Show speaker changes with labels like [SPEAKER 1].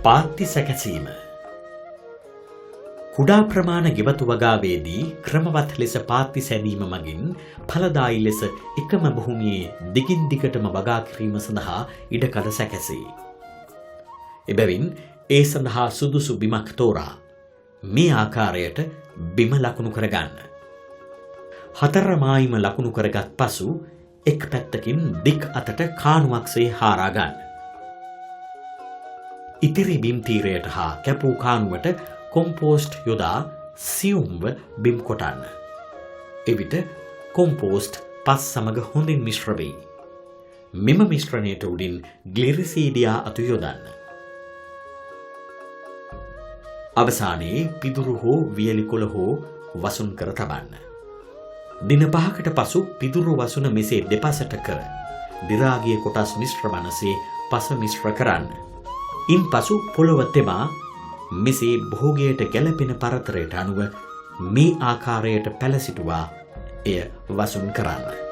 [SPEAKER 1] පාත්ති සැකසීම. කුඩා ප්‍රමාණ ගෙවතු වගාවේදී ක්‍රමවත් ලෙස පාත්ති සැදීම මගින් ඵලදායී ලෙස එකම භූමියේ දිගින් දිගටම වගා කිරීම සඳහා ඉඩකඩ සැකසේ. එබැවින් ඒ සඳහා සුදුසු බිමක් තෝරා මේ ආකාරයට බිම ලකුණු කරගන්න. හතරමායිම ලකුණු කරගත් පසු එක් පැත්තකින් දික් අතට කාණුවක්සේ හාරා ගන්න. ඉතිරි බිම් තීරයට හා කැපූ කාණුවට කොම්පෝස්ට් යොදා සියුම්ව බිම් කොටන්න. එවිට කොම්පෝස්ට් පස් සමග හොඳින් මිශ්‍ර වෙයි. මෙම මිශ්‍රණයට උඩින් ග්ලිරිසීඩියා අතු යොදන්න. අවසානයේ පිදුරු හෝ වියලි කොළ හෝ වසුන් කර තබන්න. දින 5කට පසු පිදුරු වසුන මෙසේ දෙපසට කර දි รา ගිය කොටස් මිශ්‍ර වනසේ පස මිශ්‍ර කරන්න. ඉන්පසු පොළව තෙමා මෙසේ භෝගයට ගැලපෙන පරතරයට අනුව මේ ආකාරයට පැලසිටුවා එය වසුන් කරන්න.